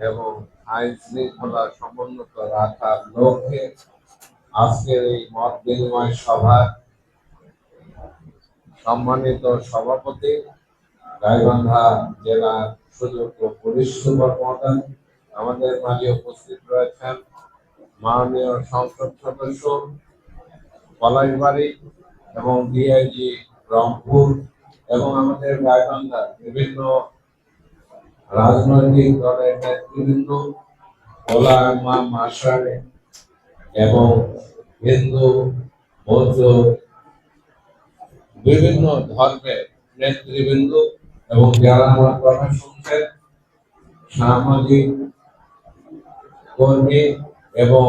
এবং আইন শৃঙ্খলা সমুন্নত রাখার লক্ষ্যে আজকের এই মত বিনিময় সভার সম্মানিত সভাপতি, গাইবান্ধা জেলার সুযোগ্য পুলিশ সুপার মহোদয়, আমাদের মাঝে উপস্থিত রয়েছেন মাননীয় সংসদ সদস্য পলাশবাড়ী এবং ডিআইজি রংপুর এবং আমাদের গাইবান্ধার বিভিন্ন রাজনৈতিক দলের নেতৃবৃন্দ, ওলামা মাশারে এবং হিন্দু, বৌদ্ধ বিভিন্ন ধর্মের নেতৃবৃন্দ এবং যারা আমার কথা শুনছেন, সামাজিক কর্মী এবং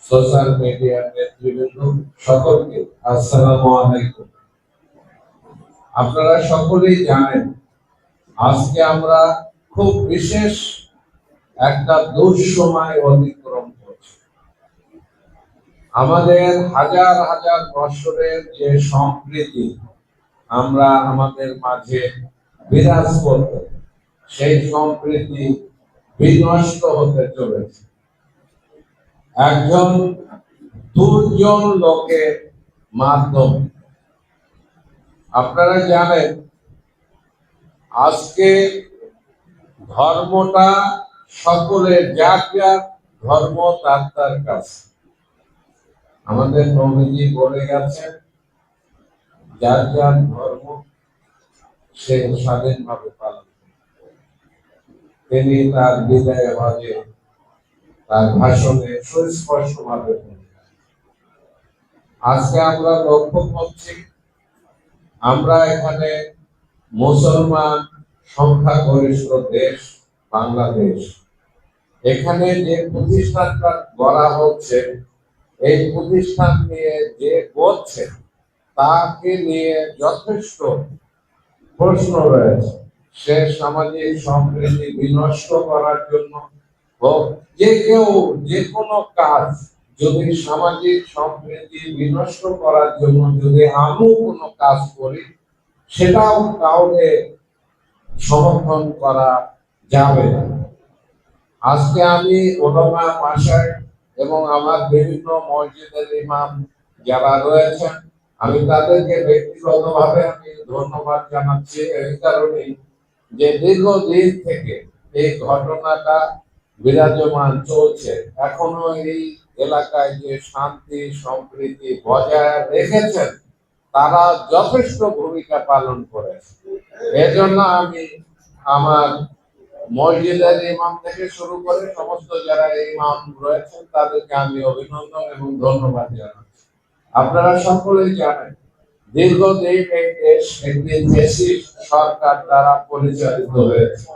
সোশ্যাল মিডিয়ার নেতৃবৃন্দ, সকলকে আসসালামু আলাইকুম। আপনারা সকলেই জানেন আজকে আমরা খুব বিশেষ একটা দুঃসময় অতিক্রম করছি। আমাদের হাজার হাজার বছরের যে সম্প্রীতি আমরা আমাদের মাঝে বিরাজ করতে, সেই সম্প্রীতি বিনষ্ট হতে চলেছে একজন দুর্জন লোকের মাধ্যমে। আপনারা জানেন আজকে ধর্মটা সকলের, যার যার ধর্ম তার তার কাছে। আমাদের নবীজি বলে গেছেন যার যার ধর্ম সে স্বাধীনভাবে পালন করে। তিনি তার বিদায় ভাবে তার ভাষণে সুস্পষ্ট ভাবে আজকে আমরা লক্ষ্য করছি, আমরা এখানে মুসলমান সংখ্যাগরিষ্ঠ দেশ বাংলাদেশ, এখানে যে প্রতিষ্ঠানটা গড়া হচ্ছে, এই প্রতিষ্ঠান নিয়ে যে করছে তাকে নিয়ে যথেষ্ট প্রশ্ন রয়েছে। সে সামাজিক সম্প্রীতি বিনষ্ট করার জন্য হোক, যে কেউ যে কোনো কাজ যদি সামাজিক সম্প্রীতি বিনষ্ট করার জন্য যদি আমিও কোনো কাজ করি, সেটাও কাউকে সমর্থন করা যাবে না। আজকে আমি ওলামা মাশায়েখ এবং আমার বিভিন্ন মসজিদের ইমাম যারা রয়েছেন, আমি তাদেরকে ব্যক্তিগতভাবে আমি ধন্যবাদ জানাচ্ছি এই কারণে যে দীর্ঘদিন থেকে এই ঘটনাটা বিরাজমান চলছে। এখনো এই এলাকায় যে শান্তি সম্প্রীতি বজায় রেখেছেন তারা যথেষ্ট ভূমিকা পালন করেছে। এজন্য আমি আমার মসজিদের ইমাম থেকে শুরু করে সমস্ত যারা ইমাম রয়েছেন তাদেরকে আমি অভিনন্দন এবং ধন্যবাদ জানাচ্ছি। আপনারা সকলেই জানেন দীর্ঘদিন এই দেশ একটি ফ্যাসিস্ট সরকার দ্বারা পরিচালিত হয়েছে।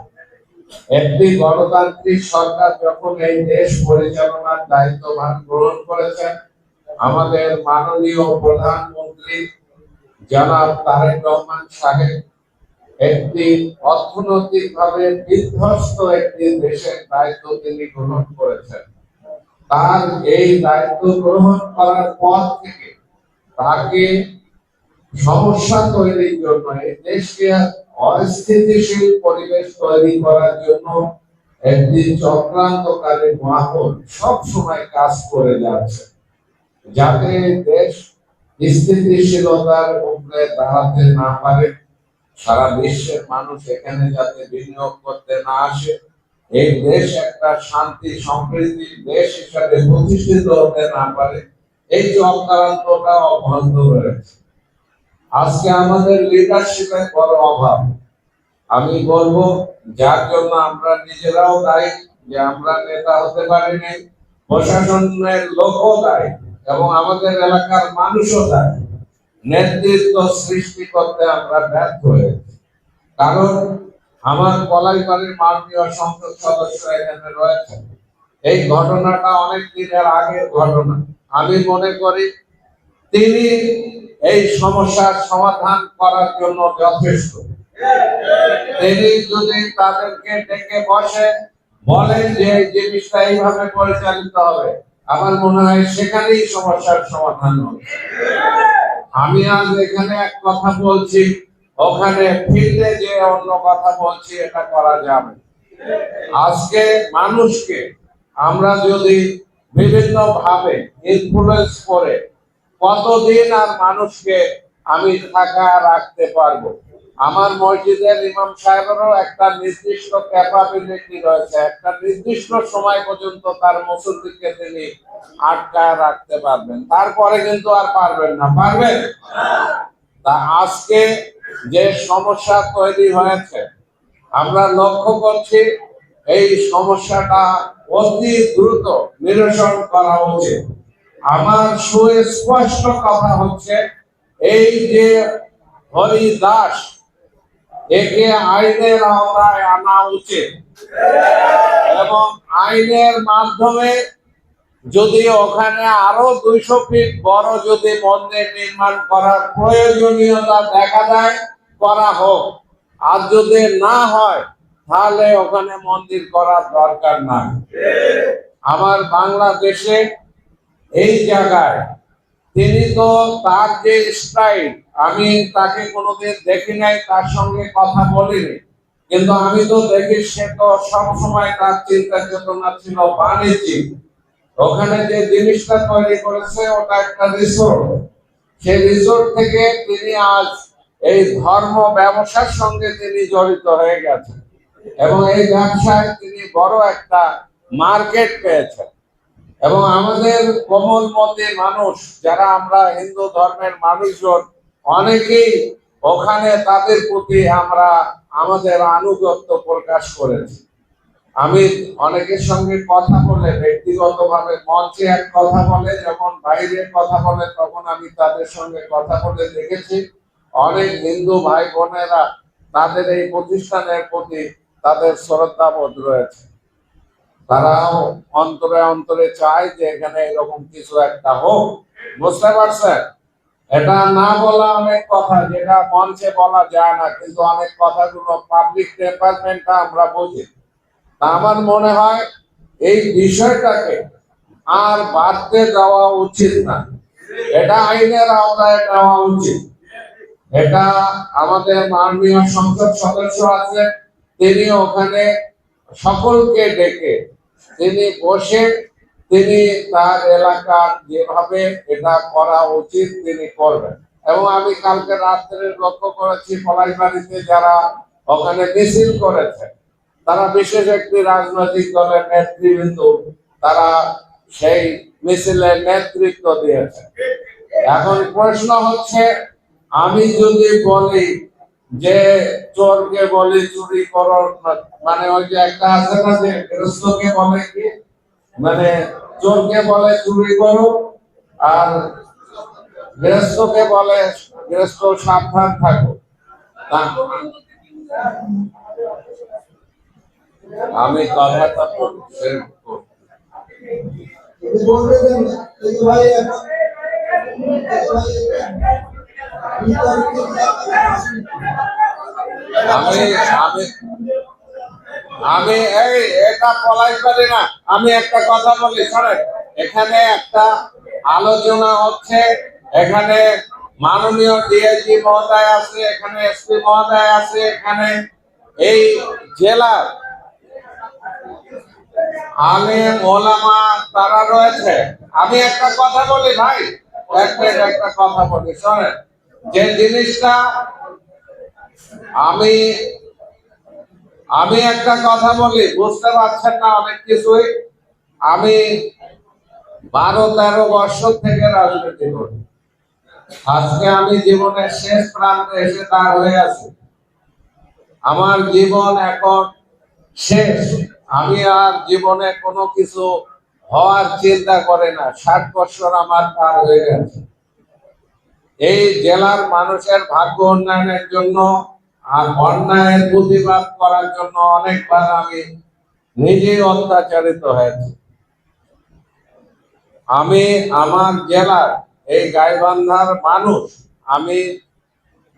একটি গণতান্ত্রিক সরকার যখন এই দেশ পরিচালনার দায়িত্বভার গ্রহণ করেছেন, আমাদের মাননীয় প্রধানমন্ত্রী জনাব তারেক রহমান সাহেব একটি অর্থনৈতিকভাবে বিধ্বস্ত একটি দেশের দায়িত্ব তিনি গ্রহণ করেছেন। তার এই দায়িত্ব গ্রহণ করার পর থেকে তাকে সমস্যা তৈরির জন্য, এই দেশকে অস্থিতিশীল পরিবেশ তৈরি করার জন্য একটি চক্রান্তকারী মহল সব সময় কাজ করে যাচ্ছে, যাতে দেশ স্থিতিশীলতার উপরে দাঁড়াতে না পারে, সারা বিশ্বের মানুষ এখানে যাতে বিনিয়োগ করতে না আসে, এই দেশ একটা শান্তি সম্প্রীতির দেশ হিসাবে প্রতিষ্ঠিত হতে না পারে, এই চক্রান্তটা অব্যাহত রয়েছে। আজকে আমাদের লিডারশিপের বড় অভাব। আমি বলবো যার জন্য আমরা নিজেরাও দায়ী যে আমরা নেতা হতে পারিনি, প্রশাসনের লোকও দায়ী এবং আমাদের এলাকার মানুষও দায়ী। নেতৃত্ব সৃষ্টি করতে আমরা ব্যর্থ হয়েছি। কারণ আমার পলাশবাড়ির মাননীয় সংসদ সদস্য এখানে রয়েছেন, এই ঘটনাটা অনেক দিনের আগের ঘটনা। আমি মনে করি তিনি এই সমস্যার সমাধান করার জন্য যথেষ্ট। তিনি যদি তাদেরকে ডেকে বসে বলেন যে এই জিনিসটা এইভাবে পরিচালিত হবে, আমার মনে হয় সেখানেই সমস্যার সমাধান হবে। আমি আজ এখানে এক কথা বলছি, ওখানে ফিল্ডে যে অন্য কথা বলছি, এটা করা যাবে। আজকে মানুষকে আমরা যদি বিভিন্ন ভাবে ইনফ্লুয়েন্স করে কতদিন আর মানুষকে আমি থাকা রাখতে পারবো? আমার মসজিদের ইমাম সাহেবেরও একটা নির্দিষ্ট ক্যাপাবিলিটি রয়েছে, একটা নির্দিষ্ট সময় পর্যন্ত তার মুসল্লিকে তিনি আটকায় রাখতে পারবেন, তারপরে কিন্তু আর পারবেন না। পারবেন? তা আজকে যে সমস্যা তৈরি হয়েছে আমরা লক্ষ্য করছি, এই সমস্যাটা অতি দ্রুত নিরসন করা উচিত। আমার সুস্পষ্ট কথা হচ্ছে, এই যে হরি দাস, একে আইনের আওতায় আনা উচিত এবং আইনের মাধ্যমে যদি ওখানে আরো 200 ফিট বড় যদি মন্দির নির্মাণ করার প্রয়োজনীয়তা দেখা যায়, করা হোক। আর যদি না হয় তাহলে ওখানে মন্দির করার দরকার নাই। আমার বাংলাদেশে এই জায়গায় তিনি তো তার যে স্টাইল, আমি তাকে কোনোদিন দেখি নাই, তার সঙ্গে কথা বলিনি, কিন্তু আমি তো দেখি সে তো সবসময় তার চিন্তা চেতনা ছিল বাণিজ্যিক। ওখানে যে জিনিসটা তৈরি করেছে ওটা একটা রিসোর্ট, সেই রিসোর্ট থেকে তিনি আজ এই ধর্ম ব্যবসার সঙ্গে তিনি জড়িত হয়ে গেছেন এবং এই ব্যবসায় তিনি বড় একটা মার্কেট পেয়েছেন। এবং আমাদের কোমলমতি মানুষ যারা আমরা হিন্দু ধর্মের মানুষজন অনেকেই ওখানে তাদের প্রতি আমরা আমাদের আনুগত্য প্রকাশ করেছি। আমি অনেকের সঙ্গে কথা বলে, ব্যক্তিগতভাবে মঞ্চে এক কথা বলে, যখন বাইরে কথা বলে তখন আমি তাদের সঙ্গে কথা বলে দেখেছি, অনেক হিন্দু ভাই বোনেরা তাদের এই প্রতিষ্ঠানের প্রতি তাদের শ্রদ্ধাবোধ রয়েছে। তারাও অন্তরে অন্তরে চায় যে এখানে এরকম কিছু একটা হোক। বুঝতে পারছেন? এটা না বলা অনেক কথা, যেটা মঞ্চে বলা যায় না, কিন্তু অনেক কথাগুলো পাবলিক ডিপার্টমেন্টটা আমরা বুঝি। আমার মনে হয় এই বিষয়টাকে আর বাড়তে দেওয়া উচিত না, এটা আইনের আওতায় নেওয়া উচিত। এটা আমাদের মাননীয় সংসদ সদস্য আছে, তিনি ওখানে সকলকে ডেকে তিনি বসে তিনি তার এলাকার যেভাবে এটা করা উচিত তিনি করবেন। এবং আমি কালকে রাত্রে লক্ষ্য করেছি পলাশবাড়িতে যারা ওখানে মিছিল করেছে তারা বিশেষ একটি রাজনৈতিক দলের নেতৃবৃন্দ, তারা সেই মিছিলের নেতৃত্ব দিয়েছে। এখন প্রশ্ন হচ্ছে, আমি যদি বলি যে চোরকে বলি চুরি করো, মানে ওই যে একটা আছে না যে গৃহস্থকে বলে কি, মানে চোরকে বলে চুরি করো আর গৃহস্থকে বলে গৃহস্থ সাবধান থাকো। আমি কথাটা আমি আমি আমি এই এটা পলাই পারি না। আমি একটা কথা বলি, শোনেন, এখানে একটা আলোচনা হচ্ছে, এখানে মাননীয় ডিআইজি মহোদয় আছে, এখানে এসপি মহোদয় আছে, এখানে এই জেলার আলেম ওলামা তারা রয়েছে। আমি একটা কথা বলি ভাই, একটা কথা বলি, শোনেন, যে জিনিসটা আমি আমি একটা কথা বলি, বুঝতে পারছেন না অনেক কিছুই। আমি 12-13 বছর থেকে রাজনীতি করি। আজকে আমি জীবনের শেষ প্রান্তে এসে দাঁড় হয়ে আছি। আমার জীবন এখন শেষ, আমি আর জীবনে কোনো কিছু হওয়ার চিন্তা করে না। 60 বছর আমার পার হয়ে গেছে। এই জেলার মানুষের ভাগ্য উন্নয়নের জন্য আর অন্যায়ের প্রতিবাদ করার জন্য অনেকবার আমি নিজেই অত্যাচারিত হয়েছি। আমি আমার জেলার এই গাইবান্ধার মানুষ, আমি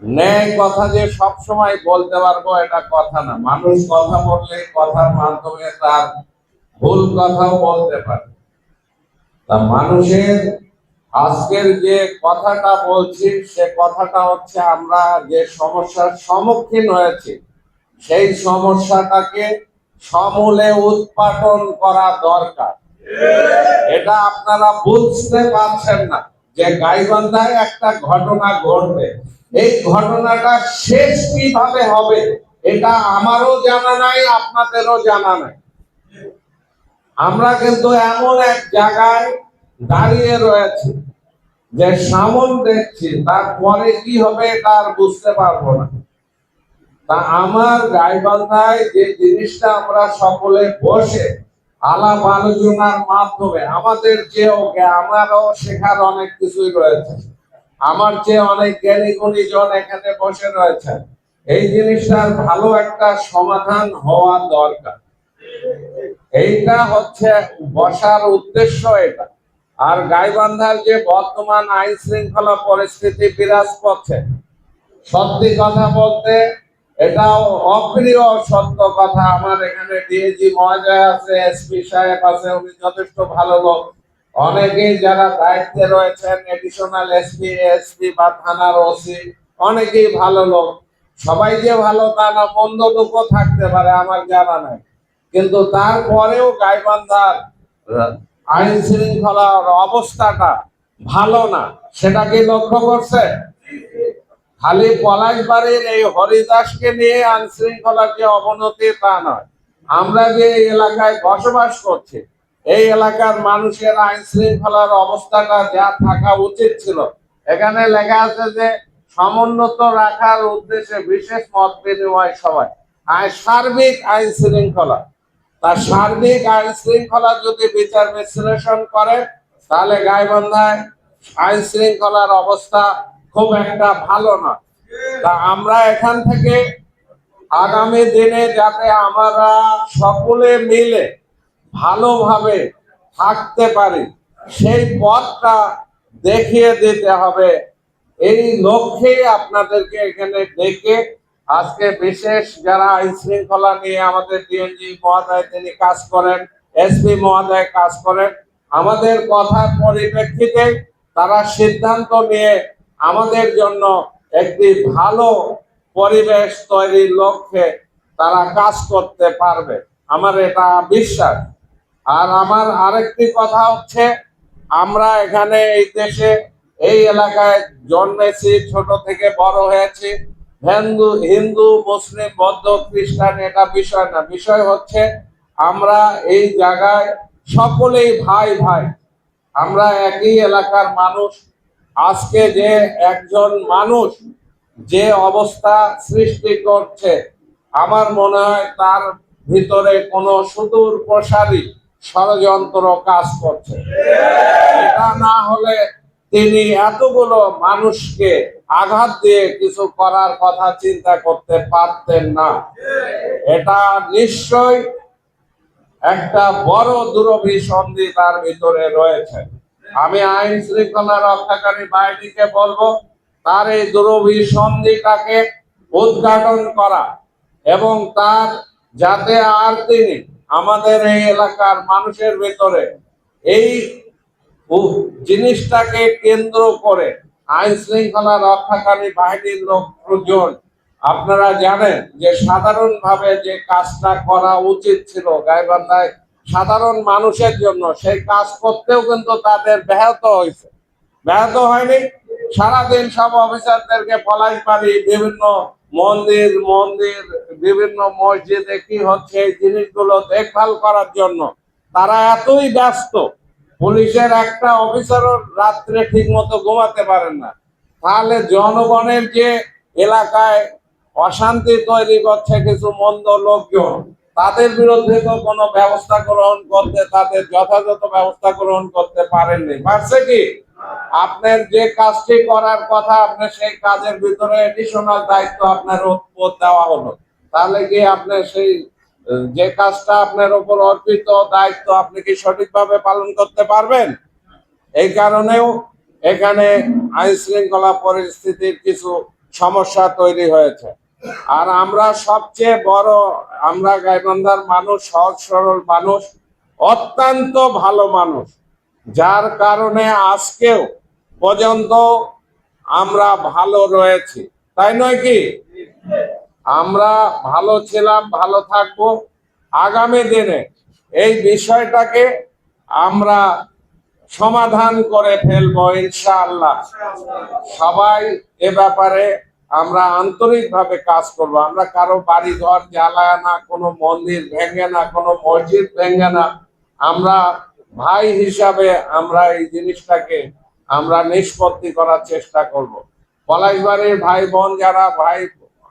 ন্যায় কথা যে সব সময় বলতে পারবো এটা কথা না। মানুষ কথা বললে কথার মাধ্যমে তার ভুল কথাও বলতে পারে। তা মানুষের আজকের যে কথাটা বলছি সে কথাটা হচ্ছে, আমরা যে সমস্যার সম্মুখীন হয়েছি সেই সমস্যাটাকে সমূলে উৎপাটন করা দরকার। এটা আপনারা বুঝতে পারছেন না যে গাইবান্ধায় একটা ঘটনা ঘটবে, এই ঘটনাটা শেষ কিভাবে হবে এটা আমারও জানা নাই, আপনাদেরও জানা নাই। আমরা কিন্তু এমন এক জায়গায় দাঁড়িয়ে রয়েছি যে সামন দেখছি, তারপরে কি হবে এটা আর বুঝতে পারবো না। তা আমার গাইবান্ধায় যে জিনিসটা আমরা সকলে বসে আলাপ আলোচনার মাধ্যমে আমাদের আমারও শেখার অনেক কিছুই রয়েছে, আমার চেয়ে অনেক জ্ঞানী গুণীজন এখানে বসে রয়েছেন, এই জিনিসটার ভালো একটা সমাধান হওয়া দরকার। এইটা হচ্ছে বসার উদ্দেশ্য এটা। আর গাইবান্ধার যে বর্তমান আইন শৃঙ্খলা পরিস্থিতি বিরাজ করছে, সত্যি কথা বলতে এটাও অপ্রিয় সত্য কথা। আমার এখানে ডিএজি মহোদয় আছে, এসপি সাহেব আছে, উনি যথেষ্ট ভালো লোক। অনেকেই যারা দায়িত্বে রয়েছেন, এডিশনাল এসপি বা থানার ওসি, অনেকেই ভালো লোক। সবাই যে ভালো তা না, মন্দ লোকও থাকতে পারে, আমার জানা নাই। কিন্তু তারপরেও গাইবান্ধার আইন শৃঙ্খলার অবস্থাটা ভালো না, সেটা কি লক্ষ্য করছে? খালি পলাশবাড়ির এই হরিদাসকে নিয়ে আইন শৃঙ্খলার যে অবনতি তা নয়, আমরা যে এলাকায় বসবাস করছি এই এলাকার মানুষের আইন শৃঙ্খলার অবস্থাটা যা থাকা উচিত ছিল, এখানে লেখা আছে যে সমুন্নত রাখার উদ্দেশ্যে বিশেষ মত বিনিময় সভায় সার্বিক আইন শৃঙ্খলা। তার সার্বিক আইন শৃঙ্খলা যদি বিচার বিশ্লেষণ করে, তাহলে গাইবান্ধায় আইন শৃঙ্খলার অবস্থা খুব একটা ভালো না। তা আমরা এখান থেকে আগামী দিনে যাতে আমরা সকলে মিলে ভালোভাবে থাকতে পারি, সেই পথটা দেখিয়ে দিতে হবে। এই লক্ষ্যে আপনাদেরকে এখানে ডেকে আজকে বিশেষ যারা আইন শৃঙ্খলা নিয়ে আমাদের ডিএনজি মহোদয় তিনি কাজ করেন, এসপি মহোদয় কাজ করেন, আমাদের কথার পরিপ্রেক্ষিতে তারা সিদ্ধান্ত নিয়ে আমাদের জন্য একটি ভালো পরিবেশ তৈরির লক্ষ্যে তারা কাজ করতে পারবে, আমার এটা বিশ্বাস। আর আমার আরেকটি কথা হচ্ছে, আমরা এখানে এই দেশে এই এলাকায় জন্মেছি, ছোট থেকে বড় হয়েছি। হিন্দু মুসলিম বৌদ্ধ খ্রিস্টান এটা বিষয় না, বিষয় হচ্ছে আমরা এই জায়গায় সকলেই ভাই ভাই, আমরা একই এলাকার মানুষ। আজকে যে একজন মানুষ যে অবস্থা সৃষ্টি করছে, আমার মনে হয় তার ভিতরে কোনো সুদূর প্রসারী ষড়যন্ত্র কাজ করছে। এটা না হলে তিনি এতগুলো মানুষকে আঘাত দিয়ে কিছু করার কথা চিন্তা করতে পারতেন না। এটা নিশ্চয় একটা বড় দুরভিসন্ধি তার ভিতরে রয়েছে। আমি আইন শৃঙ্খলা রক্ষাকারী বাহিনীকে বলবো তার এই দুরভিসন্ধিটাকে উদ্ঘাটন করা, এবং তার যাতে আর তিনি আমাদের এই এলাকার মানুষের ভিতরে এই জিনিসটাকে কেন্দ্র করে আইন শৃঙ্খলা রক্ষাকারী বাহিনীর লোকজন, আপনারা জানেন যে সাধারণভাবে যে কাজটা করা উচিত ছিল গাইবান্ধায় সাধারণ মানুষের জন্য, সেই কাজ করতেও কিন্তু তাদের ব্যাহত হয়েছে। ব্যাহত হয়নি, সারাদিন সব অফিসারদেরকে পলাশবাড়ি বিভিন্ন মন্দির মন্দির বিভিন্ন মসজিদে কি হচ্ছে এই জিনিসগুলো দেখভাল করার জন্য তারা এতই ব্যস্ত, পুলিশের একটা অফিসারও রাত্রে ঠিক মতো ঘুমাতে পারেন না। তাহলে জনগণের যে এলাকায় অশান্তি তৈরি করছে কিছু মন্দ লোকজন, তাদের বিরুদ্ধে তো কোনো ব্যবস্থা গ্রহণ করতে, তাদের যথাযথ ব্যবস্থা গ্রহণ করতে পারেননি। পারছে কি? আপনার যে কাজটি করার কথা, আপনার সেই কাজের ভিতরে এডিশনাল দায়িত্ব আপনার উপর দেওয়া হলো, তাহলে কি আপনি সেই যে কাজটা আপনার উপর অর্পিত দায়িত্ব আপনি কি সঠিকভাবে পালন করতে পারবেন? এই কারণেও এখানে আইন শৃঙ্খলা পরিস্থিতির কিছু সমস্যা তৈরি হয়েছে। আর আমরা সবচেয়ে বড়, আমরা গাইবান্ধার মানুষ সহজ সরল মানুষ, অত্যন্ত ভালো মানুষ, যার কারণে আজকেও পর্যন্ত আমরা ভালো রয়েছি, তাই নয় কি? আমরা ভালো ছিলাম, ভালো থাকবো। আগামী দিনে এই বিষয়টাকে আমরা সমাধান করে ফেলবো ইনশাআল্লাহ। সবাই এ ব্যাপারে আমরা আন্তরিকভাবে কাজ করব। আমরা কারো বাড়ি ঘর জ্বালায় না, কোনো মন্দির ভেঙে না, কোনো মসজিদ ভেঙে না। আমরা ভাই হিসাবে আমরা এই জিনিসটাকে আমরা নিষ্পত্তি করার চেষ্টা করব। পলাশবাড়ির ভাই বোন যারা,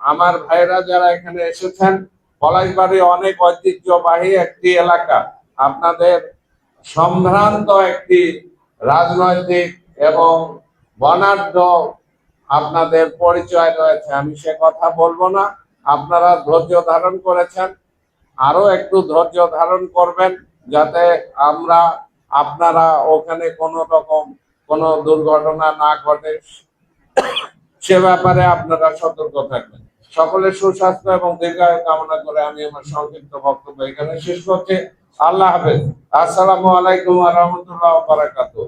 আমার ভাইরা যারা এখানে এসেছেন, পলাশবাড়ি অনেক ঐতিহ্যবাহী একটি এলাকা। আপনাদের সম্ভ্রান্ত একটি রাজনৈতিক এবং বর্ণাঢ্য আপনাদের পরিচয় রয়েছে, আমি সে কথা বলবো না। আপনারা ধৈর্য ধারণ করেছেন, আরো একটু ধৈর্য ধারণ করবেন, যাতে আপনারা ওখানে কোনো রকম কোনো দুর্ঘটনা না ঘটে, সে ব্যাপারে আপনারা সতর্ক থাকবেন। সকলের সুস্বাস্থ্য এবং দীর্ঘায়ু কামনা করে আমি আমার সংক্ষিপ্ত বক্তব্য এখানে শেষ করছি। আল্লাহ হাফেজ। আসসালামু আলাইকুম ওয়া রাহমাতুল্লাহি ওয়া বারাকাতুহু।